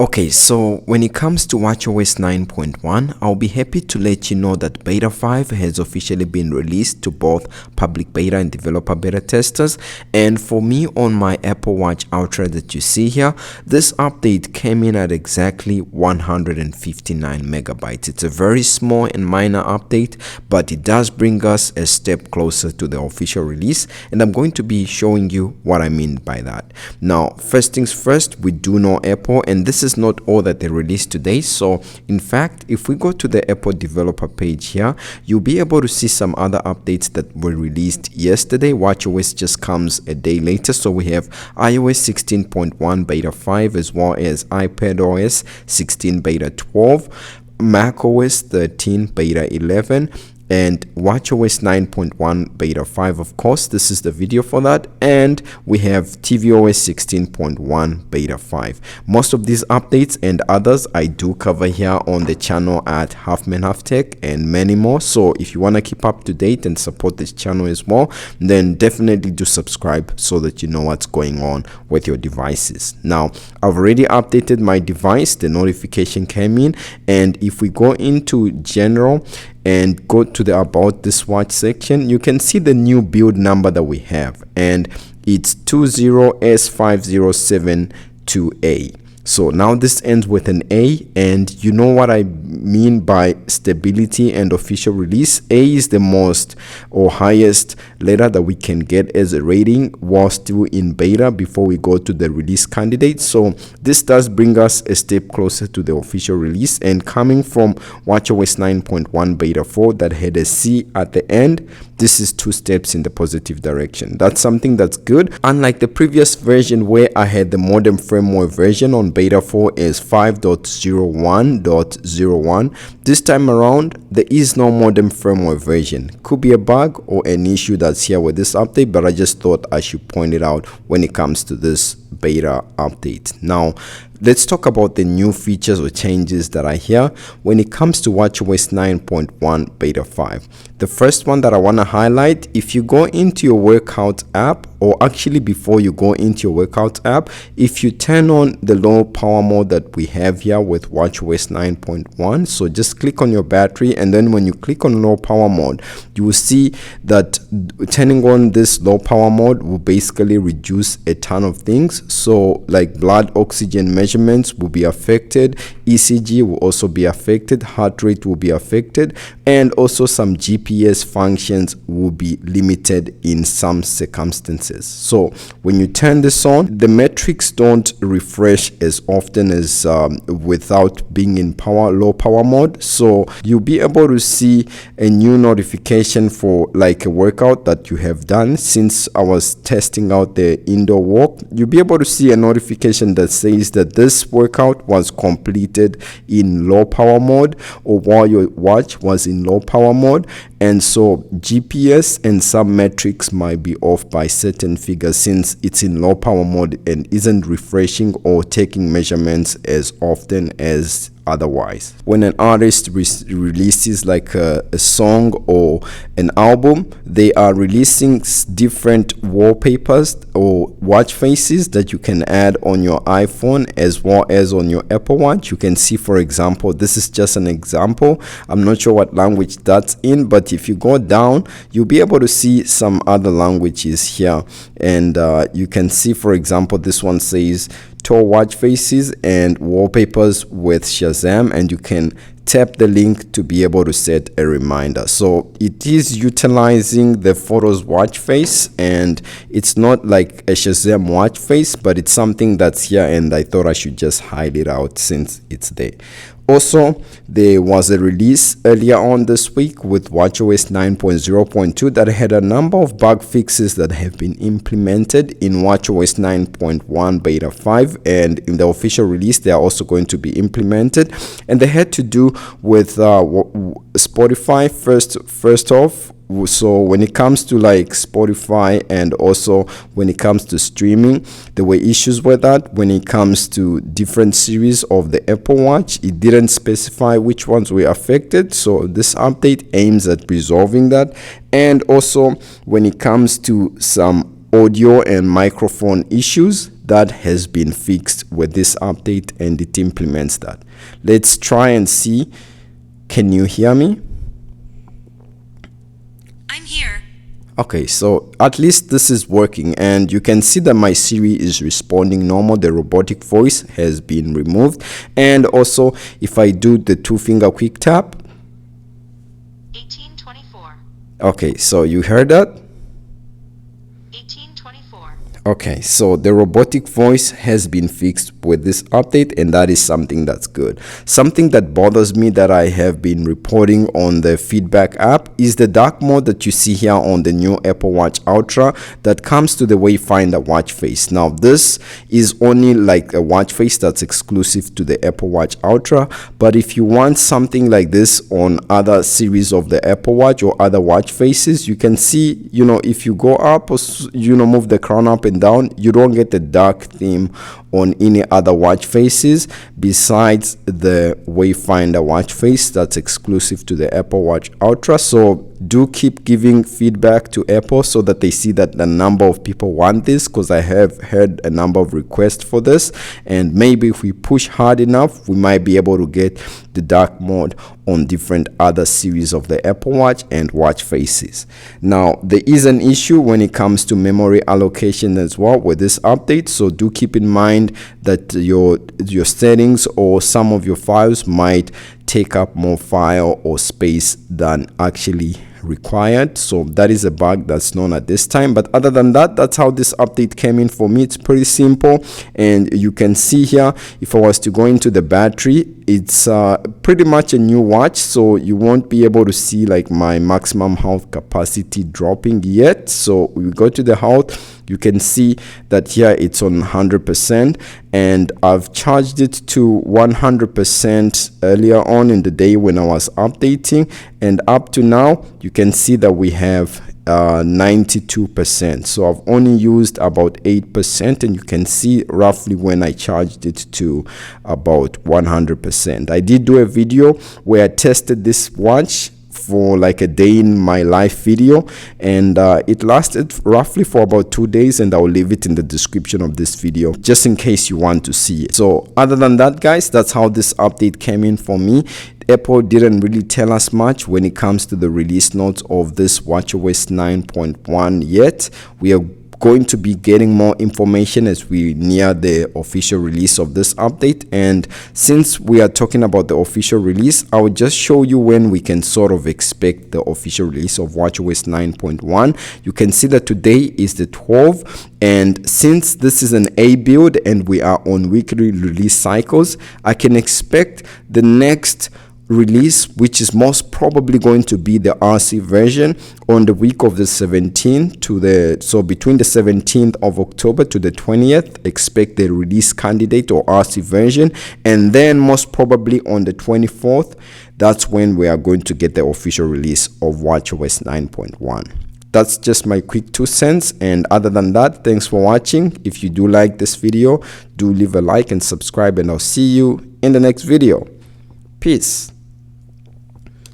Okay, so when it comes to watchOS 9.1, I'll be happy to let you know that Beta 5 has officially been released to both public beta and developer beta testers. And for me on my Apple Watch Ultra that you see here, this update came in at exactly 159 megabytes. It's a very small and minor update, but it does bring us a step closer to the official release. And I'm going to be showing you what I mean by that. Now, first things first, we do know Apple, and this is not all that they released today. So in fact, if we go to the Apple developer page here, you'll be able to see some other updates that were released yesterday. watchOS just comes a day later, so we have iOS 16.1 beta 5 as well as iPadOS 16 beta 12, macOS 13 beta 11, and watchOS 9.1 beta 5. Of course, this is the video for that. And we have tvOS 16.1 beta 5. Most of these updates and others I do cover here on the channel at Half Man Half Tech, and many more. So if you want to keep up to date and support this channel as well, then definitely do subscribe so that you know what's going on with your devices. Now, I've already updated my device. The notification came in, and if we go into general and go to the about this watch section, you can see the new build number that we have, and it's 20S5072A. So now this ends with an A, and you know what I mean by stability and official release. A is the most or highest letter that we can get as a rating while still in beta before we go to the release candidate. So this does bring us a step closer to the official release, and coming from watchOS 9.1 beta 4 that had a C at the end, this is 2 steps in the positive direction. That's something that's good. Unlike the previous version where I had the modem firmware version on beta 4 is 5.01.01, this time around there is no modem firmware version. Could be a bug or an issue that's here with this update, but I just thought I should point it out when it comes to this beta update. Now let's talk about the new features or changes that are here when it comes to watchOS 9.1 beta 5. The first one that I want to highlight, if you go into your workout app, or actually before you go into your workout app, if you turn on the low power mode that we have here with watchOS 9.1, so just click on your battery, and then when you click on low power mode, you will see that turning on this low power mode will basically reduce a ton of things. So like blood oxygen measurements will be affected, ECG will also be affected, heart rate will be affected, and also some GPS functions will be limited in some circumstances. So when you turn this on, the metrics don't refresh as often as without being in low power mode. So you'll be able to see a new notification for like a workout that you have done. Since I was testing out the indoor walk, you'll be able to see a notification that says that this workout was completed in low power mode, or while your watch was in low power mode. And so GPS and some metrics might be off by certain figures since it's in low power mode and isn't refreshing or taking measurements as often as otherwise. When an artist releases like a song or an album, they are releasing different wallpapers or watch faces that you can add on your iPhone as well as on your Apple Watch. You can see, for example, this is just an example. I'm not sure what language that's in, but if you go down, you'll be able to see some other languages here, and you can see, for example, this one says tour watch faces and wallpapers with Shazam, and you can tap the link to be able to set a reminder. So it is utilizing the photos watch face, and it's not like a Shazam watch face, but it's something that's here, and I thought I should just hide it out since it's there. Also, there was a release earlier on this week with watchOS 9.0.2 that had a number of bug fixes that have been implemented in watchOS 9.1 beta 5, and in the official release they are also going to be implemented, and they had to do with Spotify first off. So when it comes to like Spotify, and also when it comes to streaming, there were issues with that. When it comes to different series of the Apple Watch, it didn't specify which ones were affected, so this update aims at resolving that. And also when it comes to some audio and microphone issues, that has been fixed with this update, and it implements that. Let's try and see. Can you hear me? I'm here. Okay, so at least this is working, and you can see that my Siri is responding normal. The robotic voice has been removed, and also if I do the 2-finger quick tap. 1824. Okay, so you heard that? 1824. Okay, so the robotic voice has been fixed with this update, and that is something that's good. Something that bothers me that I have been reporting on the feedback app is the dark mode that you see here on the new Apple Watch Ultra that comes to the Wayfinder watch face. Now this is only like a watch face that's exclusive to the Apple Watch Ultra, but if you want something like this on other series of the Apple Watch or other watch faces, you can see, if you go up or move the crown up and down, you don't get the dark theme on any other watch faces besides the Wayfinder watch face that's exclusive to the Apple Watch Ultra. So do keep giving feedback to Apple so that they see that the number of people want this, because I have heard a number of requests for this, and maybe if we push hard enough, we might be able to get the dark mode on different other series of the Apple Watch and watch faces. Now there is an issue when it comes to memory allocation as well with this update, so do keep in mind that your settings or some of your files might take up more file or space than actually required. So that is a bug that's known at this time, but other than that, that's how this update came in for me. It's pretty simple, and you can see here, if I was to go into the battery, it's pretty much a new watch, so you won't be able to see like my maximum health capacity dropping yet. So we go to the health, you can see that here it's on 100%, and I've charged it to 100% earlier on in the day when I was updating, and up to now you can see that we have 92%. So I've only used about 8%, and you can see roughly when I charged it to about 100%. I did do a video where I tested this watch for like a day in my life video, and it lasted roughly for about 2 days, and I'll leave it in the description of this video just in case you want to see it. So other than that, guys, that's how this update came in for me. Apple didn't really tell us much when it comes to the release notes of this watchOS 9.1 yet. We are going to be getting more information as we near the official release of this update, and since we are talking about the official release, I will just show you when we can sort of expect the official release of watchOS 9.1. You can see that today is the 12th, and since this is an A build and we are on weekly release cycles, I can expect the next release, which is most probably going to be the RC version, on the week of the 17th to the, so between the 17th of October to the 20th, expect the release candidate or RC version, and then most probably on the 24th, that's when we are going to get the official release of watchOS 9.1. That's just my quick 2 cents, and other than that, thanks for watching. If you do like this video, do leave a like and subscribe, and I'll see you in the next video. Peace.